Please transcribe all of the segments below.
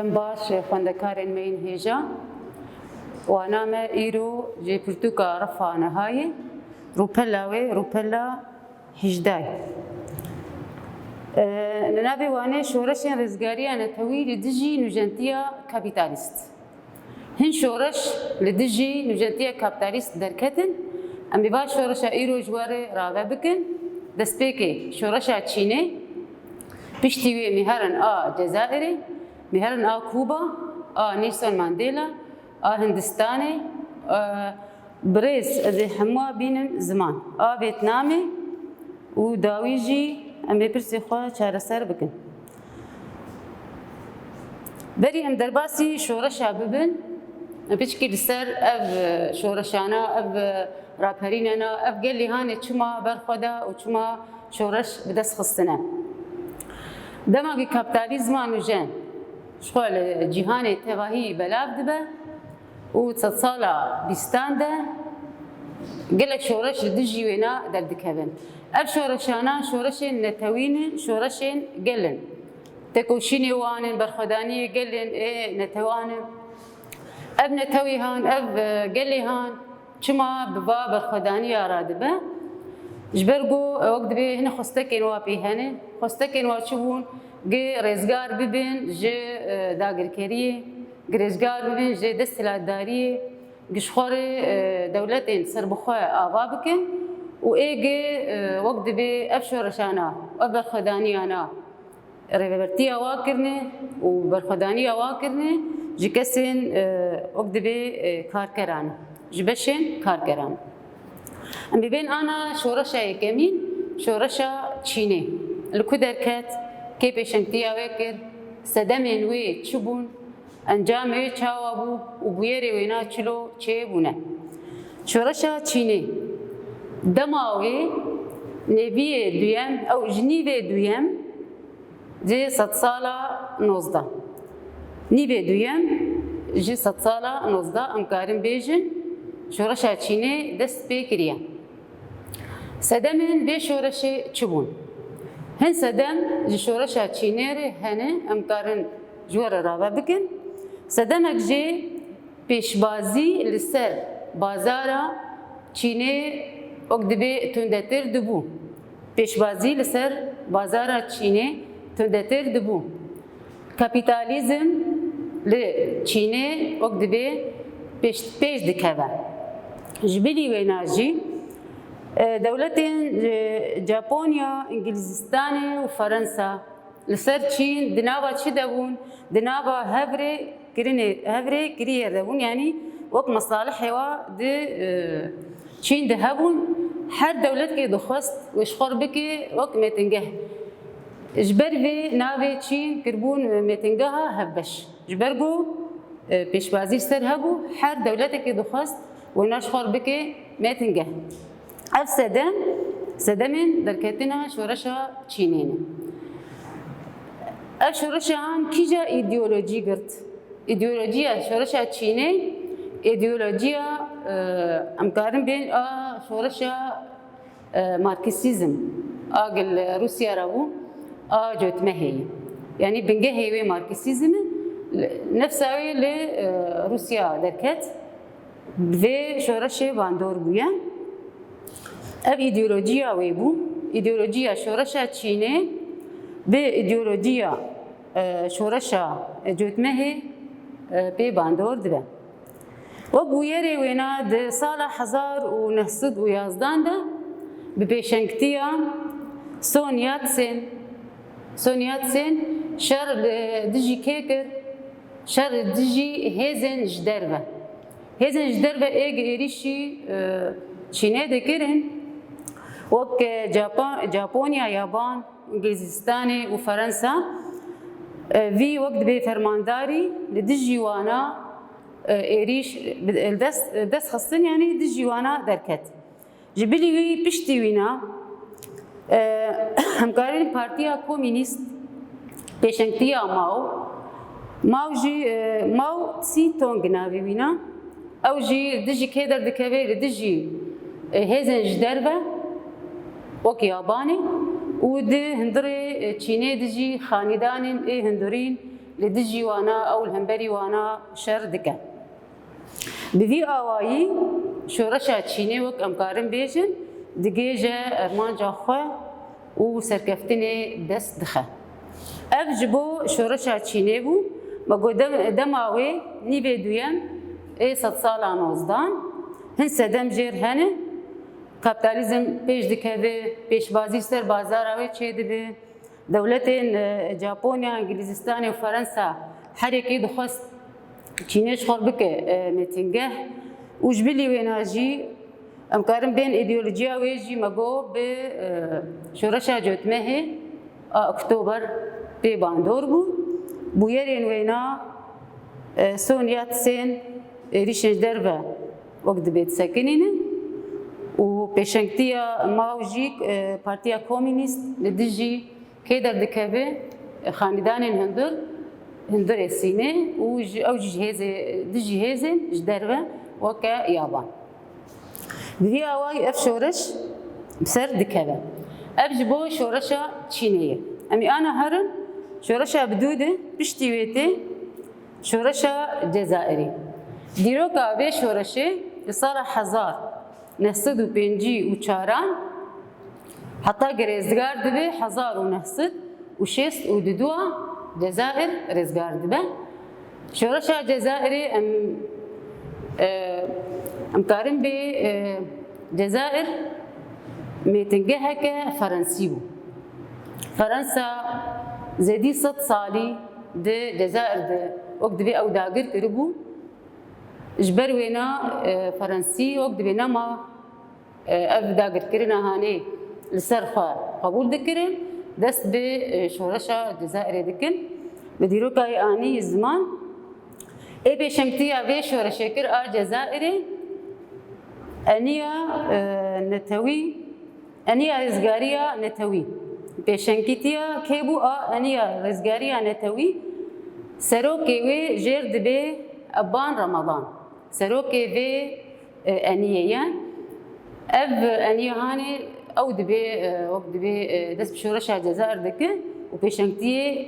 دم باش خواندکارên me yên hêja wana me îro jê pirtûka refa nihayê rûpela wê rûpela 18. Li navê wanê şoreşên rêzgariya netewî li dijî nûjentiya kapîtalîst. Hin şoreş li dijî nûjentiya kapîtalîst derketin, em ê baş şoreşa îro ji warê rave bikin. Destpêkê şoreşa Çînê, piştî wê mêherin a Cezayirê, mêherin a Kuba, a Nelson Mandela, a Hindistanê, birêz ez ê hemû bînim ziman, a Vêtnamê û dawî jî em ê pirsê xwe çareser bikin. Berî em derbasî şoreşa bibin, piştî li ser ev şoreşana, ev raperînena, ev gelê hanê çima berxweda û çima şoreş bi dest xistine. Demagî kapîtalîzma nûjen ji xwe li cîhanê tevahî belav dibe û sed sala bîstan de gelek şoreş li dijî wêna derdikevin. Ev şoreşana şoreşên netewî ne, şoreşên gelin. Tekoşînê wan in, berxwedaniyê gelên ê netewan in. Ev netewî han, ev gelê han, çima bi va berxwedaniya radibe. Ji ber ku wek dibe hine xwestekên wa pê hene, xwestekên wa çi bûn? Gê rêzgar bibin ji dagirkeriyê, gê rêzgar bibin ji desthilatdariyê, gişxwarê dewletên serbixwe ava bikin û êgê wek dibe ev şoreşana, ev berxwedaniyana rêvebertiya wa kirine û berxwedaniya wa kirine ji kesên wek dibe karkeran, ji beşên karkeran. Em bibên ana şoreşa yekemîn, şoreşa Çînê. Li ku derket, kê pêşengtiya wê kir, sedemên wê çi bûn, encamê wê çawa bû û bûyerê wêna çilo çê bûne. Şoreşa Çînê dema wê neviyê duyem ew ji nîvê duyem ji sed sala 19. Nîvê duyem ji sed sala 19 em karin bêjin şoreşa Çînê dest pê kiriye. Sedemên vê şoreşê çi bûn? Hin sedem ji şoreşa Çînê re hene em karin ji we re rave bikin. Sedemek jê pêşbazî li ser bazara Çînê wek dibe tundetir dibû. Pêşbazî li ser bazara Çînê tundetir dibû. Kapîtalîzm li Çînê wek dibe pêş dikeve. Ji bilî wêna jî dewletên Japonya, Ingilizistanê û Ferensa li ser Çîn di nava çi de bûn? Di nava hevrê kiriyê de bûn, yanî wek mesalihê wa di Çîn de hebûn. Her dewletkê dixwest wêşxwar bike wek mêtingeh. Ji ber vê navê Çîn kirbûn mêtingeha hevbeş. Ji ber ku pêşbazî li ser hebû, her dewletekê dixwest wêna şixwar bike mêtingeh. Ev sedemên derketina şoreşa Çînê ne. Ev şoreşan kîja îdeolojî girt? İdeolojiya şoreşa Çînê, îdeolojiya em karin bên a şoreşa Marksîzm, a gel Rûsya re bû, a cotmeheyê. Yani bingehê wê Marksîzmê nefsa wê li Rûsya derket, vê şoreşê bandor bûye. Ev îdeolojiya wê bû, îdeolojiya şoreşa Çînê bê îdeolojiya şoreşa cotmehê pê bandor dibe. Wek bûyerê wêna di sala 1911 de bi pêşengtiya Sun Yat-sen şer li dijî kê kir? Şer li dijî hêzên ji derve. Hêzên ji derve êgî êrişî Çînê dikirin. Wek Japonya, Yaban, Ingilizistanê û Ferensa vî wek dibe fermandarî li dijî wana êrîş dest xistin, yanî dijî wana derket. Ji bilî wî piştî wîna hemkarên Partiya Komünîst pêşengtiya Mao jî Tsî Tong navê wîna, ew jî dijî kê derdikeve li dijî hêzên ji derve wek Yabanê û di hundirê Çînê dijî xanîdanên ê hundirîn لدجي وانا أو الهمبري وانا شر دكا بذي آوائي شورشا تشيني وك أمكارن بيجن دقيجة أرمان جاخوا وسركفتني دست دخا أفجبو شورشا تشيني بو مقو دماوي نيبي دويم اي 100 سالا نوزدان هن سدم جير هنه کاپیتالیزم پیش دکه پیشبازی سر بازار آوی چه دبی دولتین ژاپنیا انگلیزستان و فرانسه هر یکی دخواست چینش خور بکه میتینگه وجبلی ویناجی امکارم بین ایدئولوژیا ویجی مگو به شورش جوتمه اکتبر به باندور بو بویرین وینا سونیات سین ریشنج دربه وقت بیت سکنینه و پیشنگتیا ماوجی پارتیا کمونیست لدیجی که در دکبه خاندان هندر سینه و اوج جهاز دیجی هزن جدربه وکا یابان. بدی آوای اف شورش بسر دکبه. ابجبو شورشا چینیه. امی آنا هرن شورشا بدوده بشتیویته شورشا جزائری. دیروکا به شورشه سال 1954 حتی رزگار دبه 1962 جزائر رزگار دبه شورش جزائری امکارن به جزائر میتنگه که فرانسی بو فرانسا زدی 100 سالی ده جزائر ده وقت به او داگر کربو جبر وینا فرانسی وقت بنا ما افداگر کرنا هانی لسرخا قبول دکرن دست به شورشا جزائری دکن بدیرو کای آنی زمان ای پیشنگتی آوی شورشا کر جزائری انیا نتوی انیا رزگاریا نتوی پیشنگتیا کی بو انیا رزگاریا نتوی سرو کیوی جر دبه ابان رمضان سروكي في أنية أب أنية هاني أو دبي وقت دبي دس بشورشة الجزائر دكة وبيشنكتي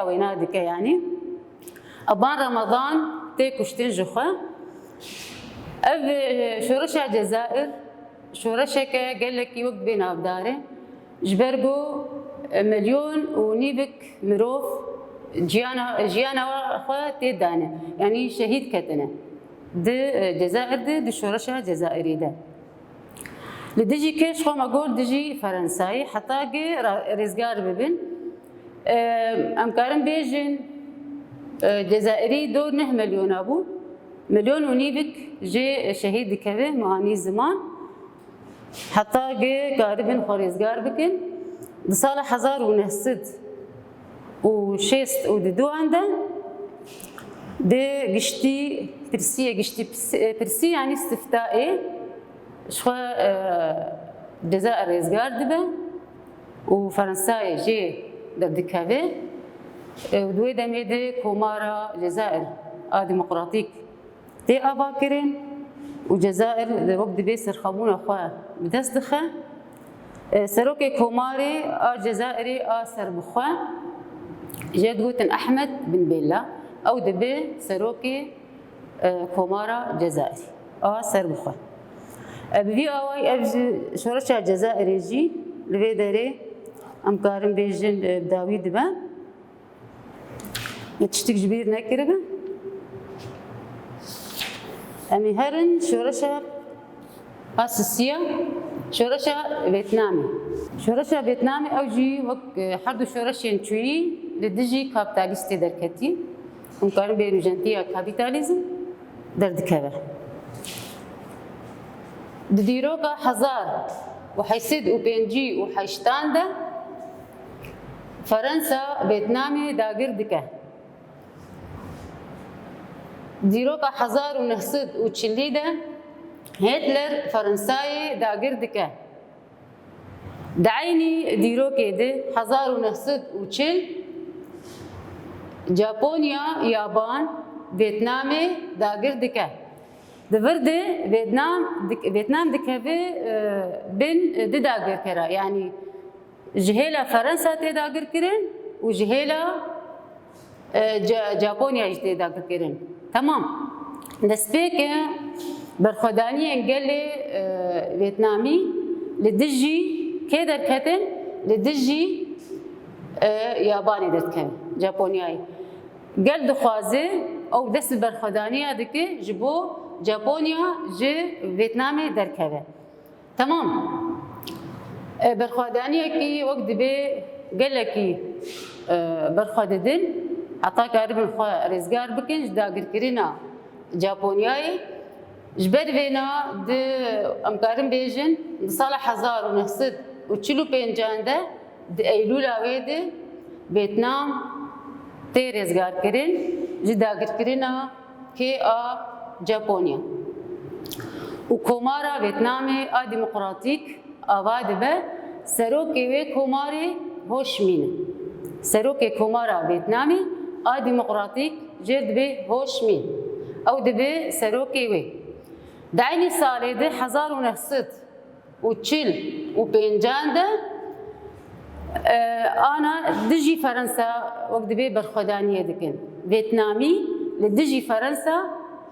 وينا دكة يعني أبان رمضان تيكوشتين جخة أب شورشة الجزائر شورشة قال لك وقت بينا بداره جبرجو 1.5 مليون مروف جيانا خوا تيدانه يعني شهيد كتنه ده جزائر ده شورشها جزائري ده لديجي كيش خو ما اقول ديجي فرنساي حتى رزقار ببن امكارن بيجن جزائري دور 9 مليون ابو 1.5 مليون جي شهيد كذا معاني زمان حتى قاربن خو رزقار بكن بصالح 1900 وشيست وددو عنده ده قشتي برسي يعني استفتائي شخوا جزائر رزقار دبا وفرنساي جي دردكافي ودوي دمي دي كومارا جزائر ديمقراطيك دي افاكرين وجزائر وقت بيسر خابون اخوا بدس دخا سروكي كوماري جزائري سربخوا جاد قوتن أحمد بن بيلا أو دبي سروكي كومارا جزائري سربخوا بفي أواي أبجي شورشا جزائري جي لبي داري أمكارن بيجن بداوي دبا يتشتك جبير ناكربا أمي هرن شورشا أساسية شورشا فيتنامي شورشا فيتنامي أو جي وك حردو شورشين تشوي لدجي كابيتاليستي دركتي ممكن بينو جنتيا كابيتاليزم دردكبه دديروكا حزار وحيسد وبينجي وحيشتان ده فرنسا فيتنامي داغر دكه ديروكا حزار ونهسد وتشلي ده هتلر فرنساي داغر دكه دعيني ديروكي ده حزار ونهسد وتشل جابونيا يابان فيتنامي داغر دكه دفرده فيتنام دكه بين داغر كرا يعني جهيلا فرنسا تداغر كرن وجهيلا جاپونیا جدی داگرکرین. تمام. دستپیک برخوردانی انگلی ویتنامی لدجی که درکتن لدجی یابانی درکن ژاپنیایی. گل دخوازه او دست برخوردانی ادکه جبو ژاپنیا ج ویتنام درکه. تمام. برخوردانی کی وقت به گل کی برخوردن حتی کاربن رزگار بکن جداگر کرینا ژاپنیایی جبر وینا د امکارم بیجن سال 1945 ده د ایلول آویده ویتنام تی رزگار کرین جداگر کرینا که ژاپنیا و کومارا ویتنام دموکراتیک آواد به سروکی و کوماری هوشمین سروکی کومارا ویتنامی دموکراتیک جرد به هوشمین او دبه سروکی وی دعینی سالی ده 1945 ده آنا دجی فرانسا وقت به برخوردانیه دکن ویتنامی لدجی فرانسا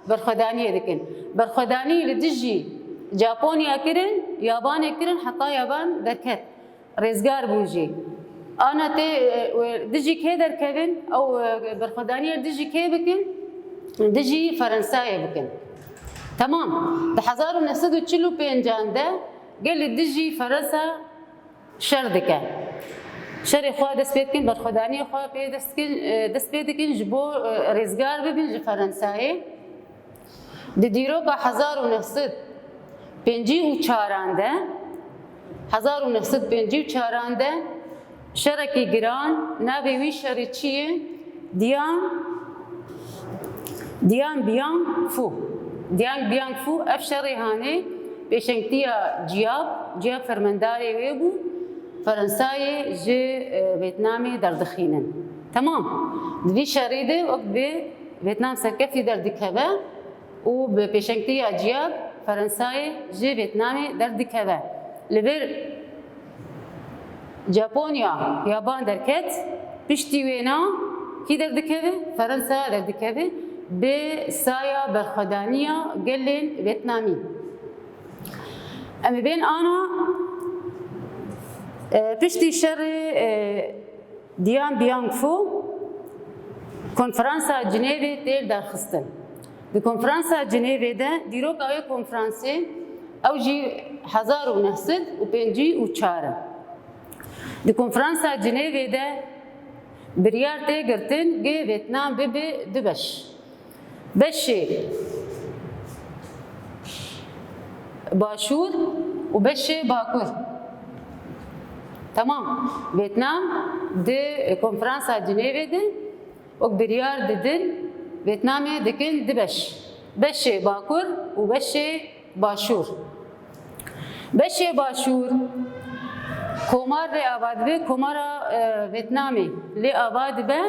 برخوردانیه دکن برخوردانی لدجی ژاپنیا کرن یابان کرن حتی یابان درکت رزگار بوجی آنا تی دجی که درکبن او برخوردانیه دجی که بکن دجی فرانسایه بکن. تمام. ده 1945 ده قال دجي فرنسا شر دكان شر خوا دست بيت كن برخداني خوا بي دست بيت كن جبو رزقار ببن فرنساي ديرو با 1954 ده 1954 ده شركي جران نابي وي شريتشيه دیان بیان فو افشاری هانی پیشنگتیا جیاب فرمانداری ویبو فرانسای جه ویتنامی دردخینن. تمام. دوی شریده وقت به ویتنام سرکفتی دردکهوه و به پیشنگتیا جیاب فرانسای جه ویتنامی دردکهوه. لبر ژاپنیا یابان درکت پشتی وینا کی دردکهوه؟ فرانسا دردکهوه به سایه برخوردانیا گلین ویتنامی. اما بین آنا پشتی شر دیان بیانگ فو کنفرانسا جنیوی تیل درخستن. به کنفرانسا جنیوی ده دیروک آیه کنفرانسی او جی 1954 ده کنفرانسا جنیوی ده بریار تی گرتن گه ویتنام به دبش بشي باشور وبشي باكور. تمام. فيتنام دي كونفرنسا جنيفي دي وبريار دين فيتنامي دكن دبش بشي باكور وبشي باشور. بشي باشور کومار لی آباد به کومارا ویتنامی لی آباد به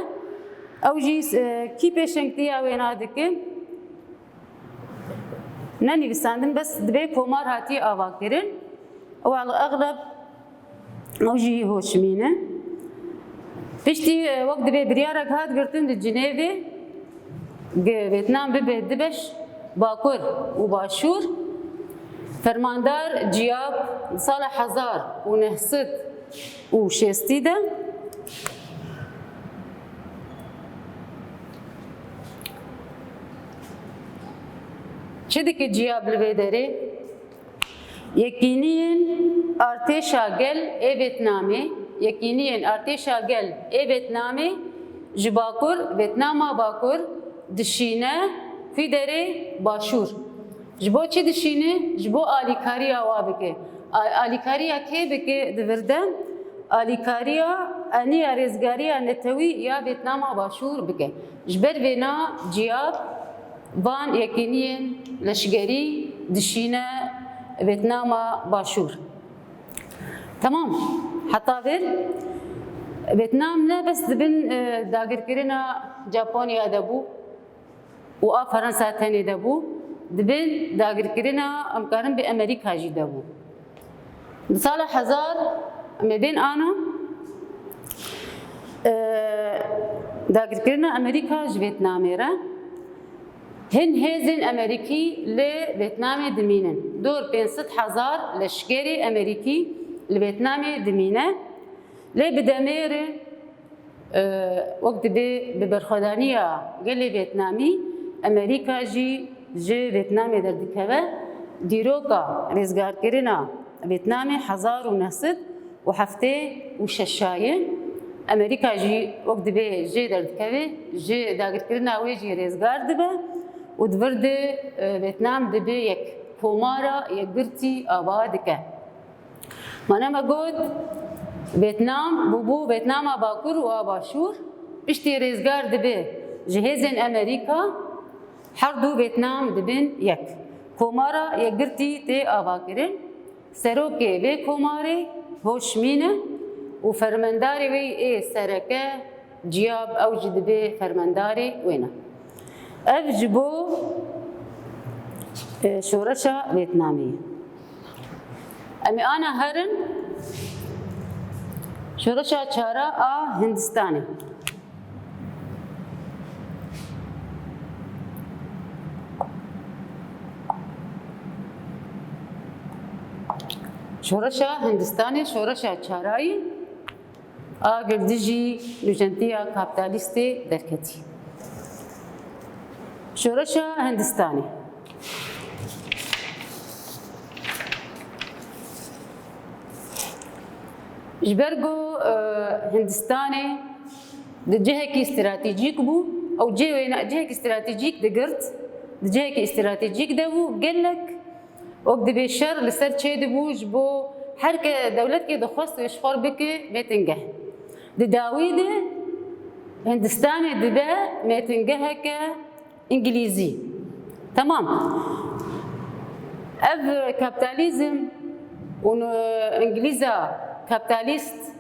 او جیس کی پیشنگتی آوینا دکن ننویساندن بس دبی کومار هاتی آوا کرن او على اغلب او جی هوشمینه پشتی وقت دبی بریارک هات گرتن دی جنیوی ویتنام به دبش باکور و باشور فرماندار جیاب سال 1960 ده چه دیگه جیاب لبیداره یکینین ارتشا گل ویتنامی یکینین ارتشا گل ویتنامی جباکور ویتناما باکور دشینه فی دره باشور جبو چی دشینه جبو آلیکاریا وابکه آلیکاریا کی بکه دوردن آلیکاریا انیا رزگاریا نتوی یا ویتناما باشور بکه جبر وینا جیاب وان یکینین لشگری دشینه ویتناما باشور. تمام. حتی بر ویتنام نه بس دبن داگرکرنا ژاپنیا دبو و فرانسا تنی دبو دبن داگرکرنا امکارن به امریکا جی دبو. سال 1000 مبین آنا داگرکردنا ئەمریکا ji Vêtnamê re hin hêzên Amerîkî li Vêtnamê dimînin. Dor 500,000 leşkerê Amerîkî li Vêtnamê dimîne. Lê bi demê re wek dibe bi berxwedaniya gelê Vêtnamî Amerîka jî ji Vêtnamê derdikeve. Dîroka rêzgarkirina Vêtnamê 1976 Amerîka jî wek dibe jê derdikeve ji dagirkirina wê jî rêzgar dibe û divir de Vêtnam dibe yek komara yekgirtî ava dike. Mana me got Vêtnam bûbû Vêtnama Bakur û a Başûr piştî rêzgar dibe ji hêzên Amerîka her du Vêtnam dibin yek. Komara yekgirtî tê avakirin. Serokê vê komarê Hoşmîn e û fermendarê wê ê sereke Ciyab ew jî dibe fermendarê wê ne. Ev ji bo şoreşa Vêtnamê ye. Em ê ana herin şoreşa çara a Hindistanê. Şoreşa Hindistanê şoreşa çarayî a girdî jî nûjentiya kapitalîstê derketî. Şoreşa Hindistanê ji ber ku Hindistanê di cihekî stratejîk bû ew cihekî stratejîk digirt di cihekî stratejîk de bû gelek wek dibe şer li ser çê dibû ji bo her dewletkê dixwest êşxwar bike mêtingeh. Di dawî de Hindistanê dibe mêtingeheke İngilîzî. Tamam. Ev kapitalizm û İngilîza kapitalîst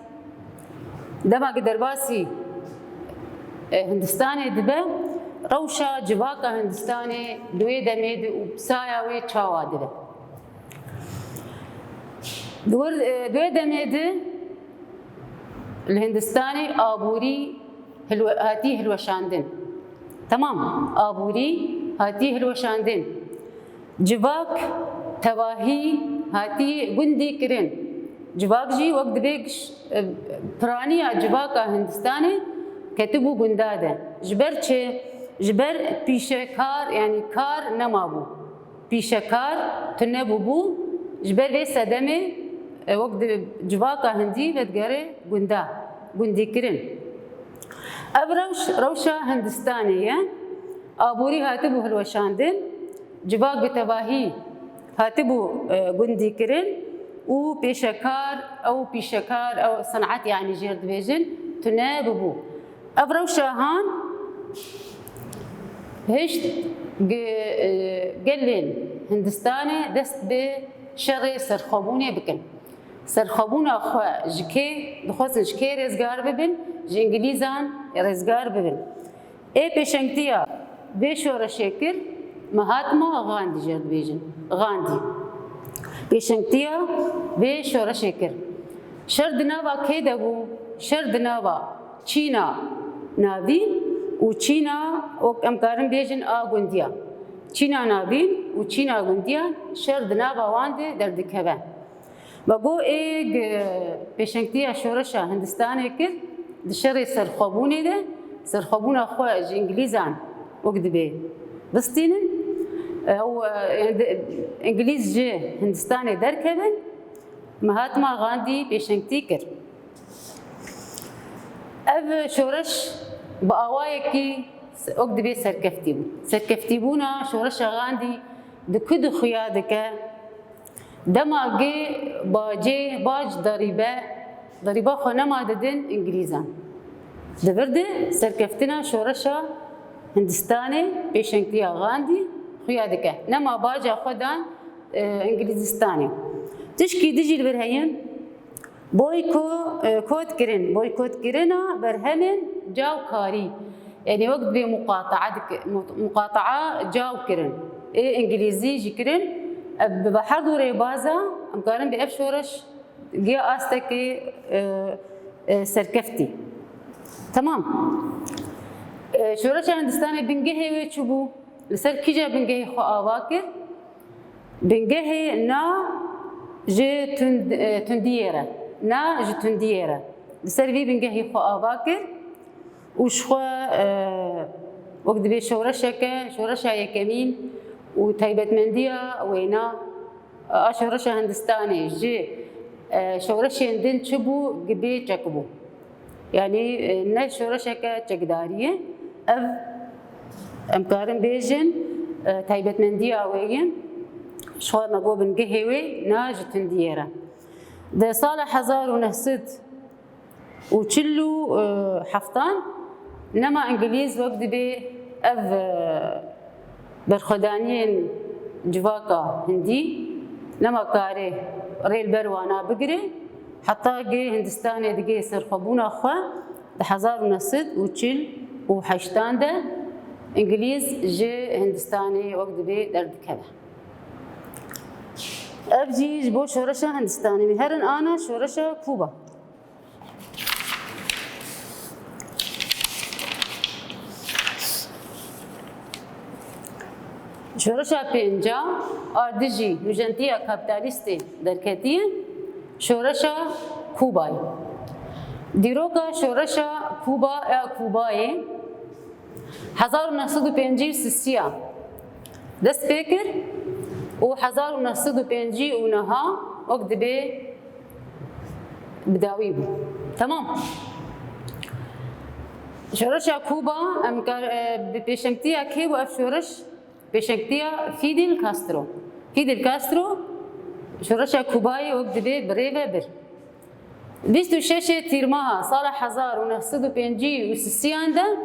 dema derbasî Hindistanê dibe rewşa civaka Hindistanê di wê demê de û pisaya wê çawa dibe. Di wê demê de li Hindistanê aborî hatî hilweşandin. Tamam, aborî hatî hilweşandin. Civak tevahî hatî gundî kirin. Civak jî wek dibe piraniya civaka Hindistanê ketibû gunda de. Ji ber çê? Ji ber pîşekar yani kar nemabû. Pîşekar tu nebûbû ji ber vê sedemê wek civaka Hindî vedgere gunda, gundîkirin. Ev rewşa Hindistanê ye. Aborî hatibû hilweşandin, civak bi tevahî hatibû gundîkirin û pêşekar ew pîşekar ew senat yani jêr dibêjin tu nebûbû. Ev rewşahan hişt gelên Hindistanê dest bi şerê serxwebûnê bikin. Serxwebûna xwe ji kê dixwazin ji kê rêzgar bibin? Ji İngilîzan rêzgar bibin. Ê pêşengtiya vê şoreşê kir Mahatma Gandhi jêr dibêjin. Gandhi. Pêşengtiya vê şoreşê kir. Şer di nava kê de bû? Şer di nava Çîna navîn û Çîna wek em karin bêjin a gundiya. Çîna navîn û Çîna gundiya şer di nava wan de derdikeve. Ve got ê pêşengtiya şoreşa Hindistanê kir di şerê serxwebûnê de serxwebûna xwe ji İngilîzan wek dibe bistînin İngilîz ji Hindistanê derkevin Mahatma Gandhi pêşengtî kir. Ev şoreş bi awayekî wek dibe serkeftî bû. Serkeftîbûna şoreşa Gandhi di ku dixuya dike dema gê bacê bac derîba xwe nema didin İngilîzan. Divir de serkeftina şoreşa Hindistanê pêşengtiya Gandhi xuya dike. Nema baca xwe dan İngilîzistanê. Tişkî dijî li vir heyin boykotkirin. Boykotkirina berhemên cawkarî. Yani wek dibe muqataa caw kirin. Ê İngilîzî jî kirin. Bi her du rêbaza em karin bi ev şoreş giya astekê serkeftî. Tamam. شورش هندستان بنگهی و چوبو لسر کجا بنگهی خو آواکر بنگهی نا جه تندیره نا جه تندیره لسر وی بنگهی خو آواکر وش خو وقت بي شورشة يكمين وتايبت مندية وينا شورشة هندستاني جي شورشة هندن شبو قبي تشكبو يعني نا شورشة كتشكدارية أف أمكارن بيجن تايبت مندية وين شو نقو بنقهوي ناج تنديرة ده صالح هزار ونهسد وتشلو حفطان نما انجليز وقت بي اف برخدانين جواكا هندي نما كاري ريل بروانا بقري حتى جي هندستاني دقي سرخبونا خوا ده هزار ونصد وتشل وحشتان ده انجليز جي هندستاني وقت بي درد كذا افجي جبو شورشة هندستاني مهرن انا شورشة كوبا شورشة پنجا آردجی نوجنتیا کپیتالیستی درکتیه شورشة کوبای دیروکا شورشة کوبا کوبای 1953 دست فکر و 1959 وقت به بداوی بود تمام شورشة کوبا بپیشنگتیا کی و اف شورش بشكتيا فيدل كاسترو شورشة كوباي وقت بي بريفا بر بيستو شاشة تيرماها صالح هزار ونهصدو بينجي وسسيان ده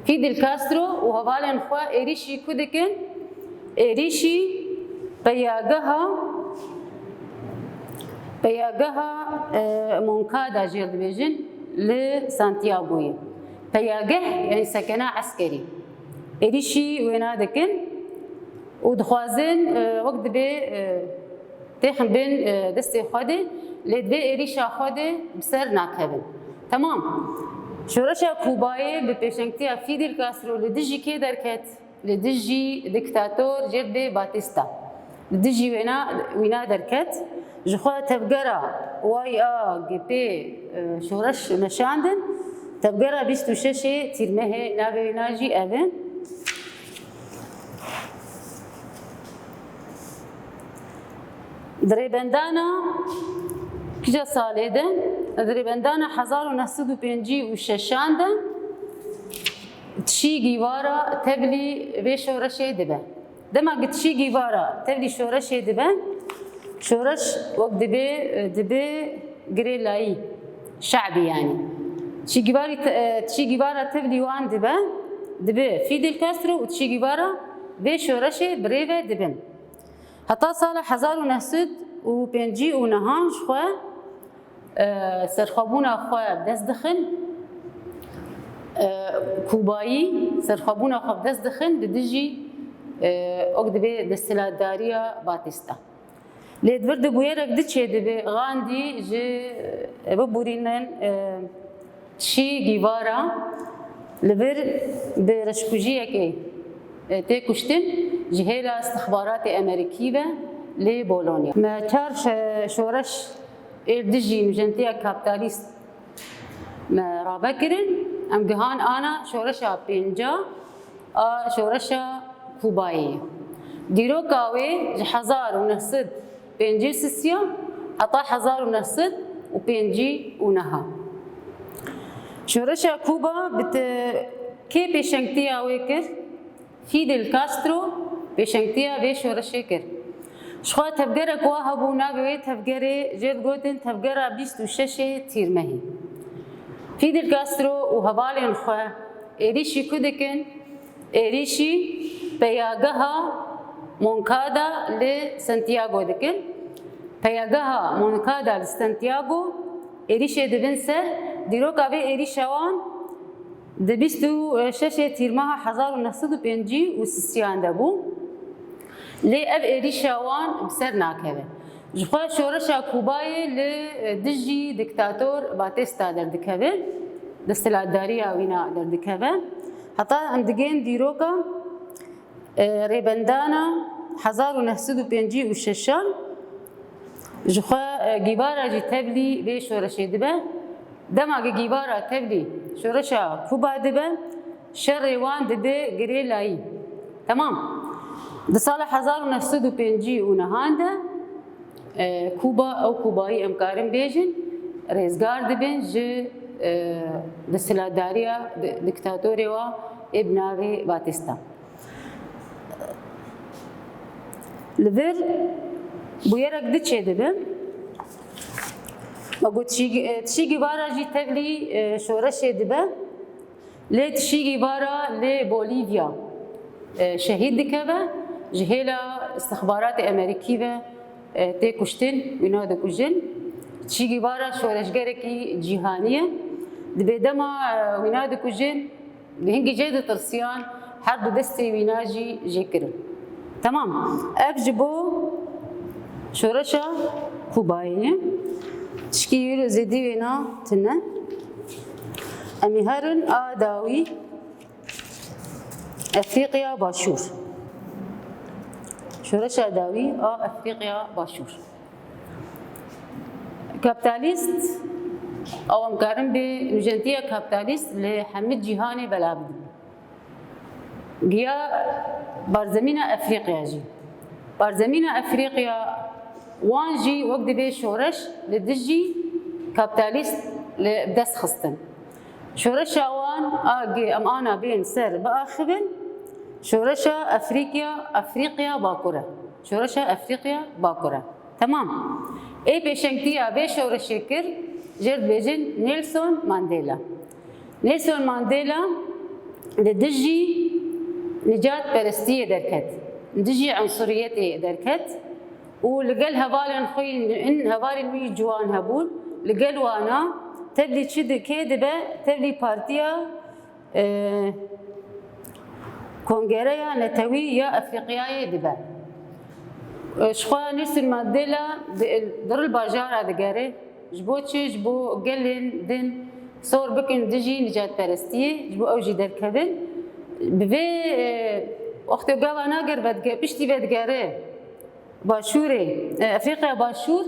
فيدل كاسترو وهوالن خوا إريشي كودكن إريشي بياغها مونكادا جيرد بيجن لسانتياغوية بياغه يعني سكنة عسكري إريشي وينا دكن ودخوازن وقت بي تخن بين دستي خاده لدبي إريشا خاده بسر ناكهبن تمام شورشة كوباي ببيشنكتيا فيدل كاسترو لدجي كي دركت لدجي ديكتاتور جيربي باتيستا لدجي وينا دركت جخوا تبقرا واي جي شورش نشاندن تبقرا بيستو شاشي تيرمه نابي ناجي أبن دريبندانا كجا ساليدن دريبندانا 1956 تشي جيوارا تبلي بي شورشي دبا دما قد تشي جيوارا تبلي شورشي دبا شورش وقت دبي غريلاي شعبي يعني تشي جيوارا تبلي وان دبا فيدل كاسترو وتشي جيوارا بي شورشي بريفا دبن حتى صالح 1959 خوا سرخابونا خوا بدست دخن كوبايي سرخابونا خوا بدست دخن بدجي اقدبي دستلاتداريا باتيستا لید ورد بویرک دچه دبی غاندی جه ببورینن چی گیوارا لبر برشکوجیه که تکشتن جهلا استخبارات أمريكية لبولونيا. ما كارش شورش إردجي مجنتيا كابيتاليست ما رابكرن أم جهان أنا شورشة بينجا شورشة كوباية. ديرو كاوي جحزار ونهصد بينجي سيسيا عطا حزار ونهصد وبينجي ونها. شورشة كوبا كي بيشنكتيا ويكر فيدل كاسترو بيشنكتيا بي شورشة كر. شخوا تفجرة قواها بونا بويت تفجرة جد قوتن تفجرة بيستو شاشة تيرمهي. فيدل كاسترو وهبالين خوا إريشي كودكن إريشي بياغها مونكادا لسانتياغو دكن بياغها مونكادا لسانتياغو إريشي دبنسر ديروكا بي إريشوان دبيستو شاشة تيرمها 1956 دبو لي اب إريشوان بسر ناكبه جخوا شورشا كوباي لدجي ديكتاتور باتيستا دردكبه دستلاتداريا وينا دردكبه حتى ام دگین دیروکا ریبندانا 1956 جخوا گیبارا جی تبلی به شورشی دبه دما گیبارا تبلی شورشا کوبا دبه شر وان دبه گری لایی تمام ده سال 1950 نهانده کوبا او کوبایی امکارم بیجن رزگار دبن جه ده سلاداریا دکتاتوری و ابناوی باتیستا لذر بويرك دتشي دبن ما قلت تشيجي بارا جي تبلي شورشي دبن لي تشيجي بارا لبوليفيا شهيد دكبه جهيلا استخبارات امريكيه تي كشتن وينادو كوجن تشيجي بارا شورشجركي جهانيه دبدما وينادو كوجن بهنجي جيد ترسيان حرب دستي ويناجي جيكر تمام ابجبو شورشا كوباينه تشكيل زدي وينا تنا اميهرن اداوي افريقيا باشور شورشا داوي افريقيا باشور كابيتاليست او امكارن بنجنتيه كابيتاليست لحمد جيهاني بلابد جيا بارزمينا افريقيا جي بارزمينا افريقيا وانجي وقت بي شورش لدجي كابيتاليست لبدس خستن شورشا وان اجي ام انا بين سر باخبن شورشا افريقيا باكوره شورشا افريقيا باكوره تمام اي بيشنكتيا بي شورشيكر جرد بيجن نيلسون مانديلا لدجي نجاة برستية دركت دجي عنصريتي دركت ولقال هبالن خوي ان هبالن وي جوان هبول لقال وانا تبلي تشد كيدبه تبلي بارتيا كونغريا نتوي يا افريقيا دبا شخوا نيلسون مانديلا در الباجار دغاري جبوتشي جبو قلن دن صور بكن دجي نجاة برستية جبو اوجي دركبن ببي وقت قوانا قربت بشتي بدقاري باشوري افريقيا باشور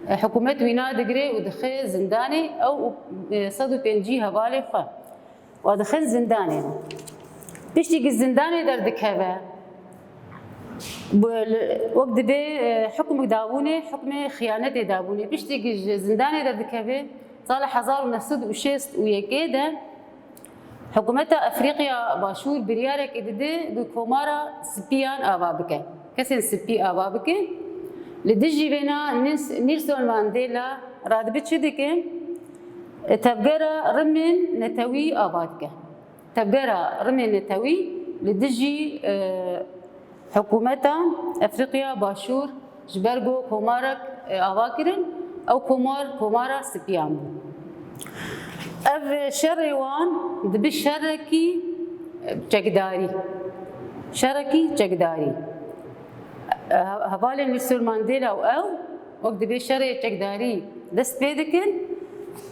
حكومة وينا دقري ودخل زنداني او صدو بينجي هبالي خا ودخل زنداني بشتي الزنداني دردك هذا وقت بي حكم دابوني حكم خيانة دابوني بشتي زنداني دردك هذا صالح 1906 ويكيدا حكومة افريقيا باشور بريارك ادده دو كومارا سبيان ابابكه كسن سبي ابابكه لدجي بينا نيلسون مانديلا راد بتشدكه تبقرا رمن نتوي ابادكه تبقرا رمن نتوي لدجي حكومة افريقيا باشور جبرجو كومارك اباكرن او كومارا سبيان اف شريوان دبي شركي جقداري هبالي نيلسون مانديلا او وقت دبي شري جقداري دست بيدكن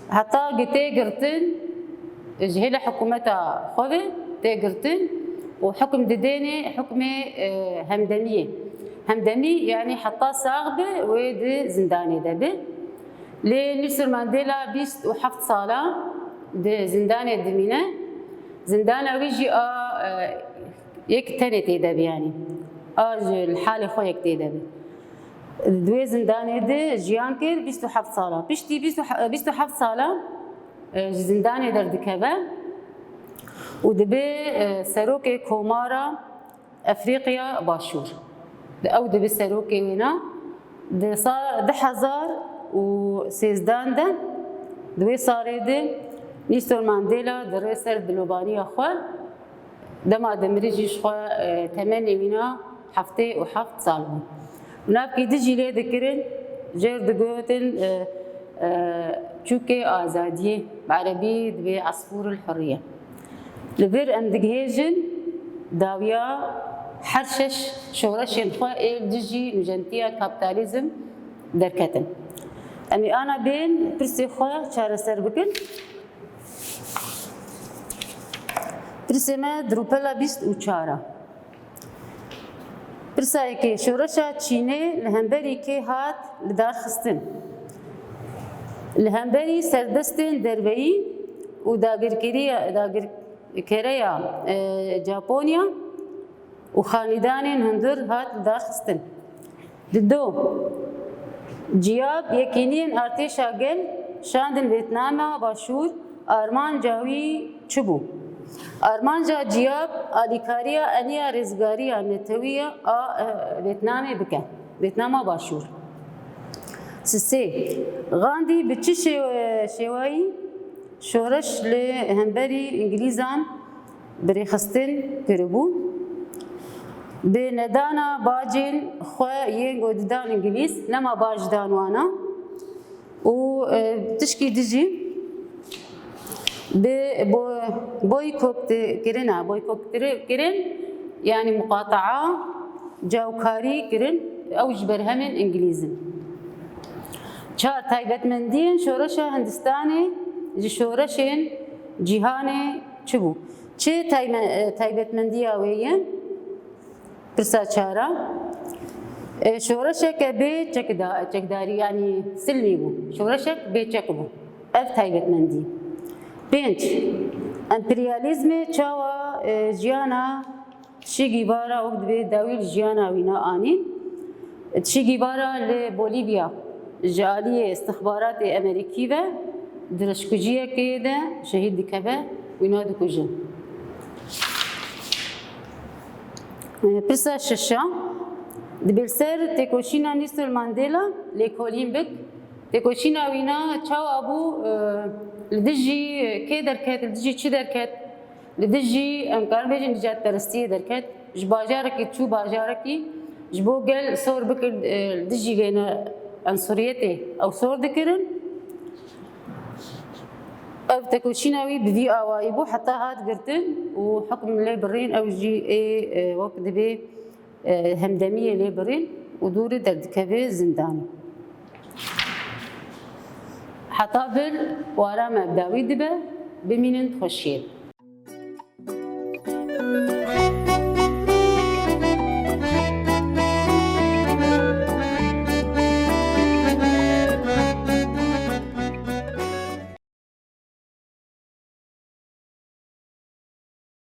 حتى قتي قرتن جهيلا حكومتها خوي تي قرتن وحكم دديني حكم همدمي يعني حتى صاغبه ويد زنداني دبي لنيلسون مانديلا بيست وحفت صالة دي زنداني الدمينة زندانة ويجي يك تنتي دبي يعني الحالة خو يك دبي دوي زنداني دي جيانكر بيست وحفت صالة بيشتي بيست وحفت صالة زنداني دردكبه ودبي سروكي كومارا افريقيا باشور او دبي سروكي هنا دي صار دحزار وسيزدان ده دوي صاري دي نيلسون مانديلا درسر دلوباني اخوان دما دمريجي شخوا تمني منا حفتي وحفت صالون ونابكي دجي لي ذكرن جير دقوتن تشوكي ازاديه بعربي دبي عصفور الحريه لبير ام دقهيجن داويا حرشش شورشين خوا دجي نجنتيا كابيتاليزم دركتن امي انا بين برسي خوا شارسر بكن پرسیمه دروپلا بیست و چارا پرسایی که شورشا چینه لهمبری که هات لدار خستن لهمبری سردستن درویی و داگرکریا ژاپونیا و خاندان هندر هات لدار خستن دو جیاب یکینین ارتشا گل شاندن ویتنام باشور آرمان جاوی چبو آرمانجا جیاب آلیکاریا انیا رزگاریا نتویا ویتنام بکن ویتنام باشور سه غاندی به چه شوایی شورش لهمبری انگلیزان بری خستن کربو به ندانا باجین خواه ینگ و ددان انگلیز نما باج دانوانا و تشکی دجی بويكوت كرن يعني مقاطعة جاوكاري كرن أو جبرهمن إنجليزي چار تایبەتمەندیên şoreşa Hindistanê ji şoreşên cîhanê çi bû? Çi taybetmendiya wê ye? Pirsa çara şoreşeke bê çekdarî yanî silmî bû. Şoreşek bêçek bû. Ev taybetmendî. 5. Emperyalizmê çawa jiyana tişî bara wek dibe dawî li jiyana wî na anî. Tişî bara li Bolîvya ji aliyê istixbaratê Amerîkî ve dirêjkujiyekê de şehîd dikeve wî na dikujin. Pirsa şeşa dibe ser têkoşîna Nelson Mandela lêkolîn bik têkoşîna wî na çawa bû li dijî kê derket li dijî çi derket li dijî em karin bêjin nijadperestiyê derket ji bajarekî çû bajarekî ji bo gel sor bikir li dijî vêne ensuriyetê ew sor dikirin ev têkoşîna wî bi vî awayî bû heta hat girtin û hukm lê birîn ew jî wek dibe hemdemiyê lê birîn û dûrê derdikeve zindanê. حتا بر وارا مبداوی دبه بمینن خوشید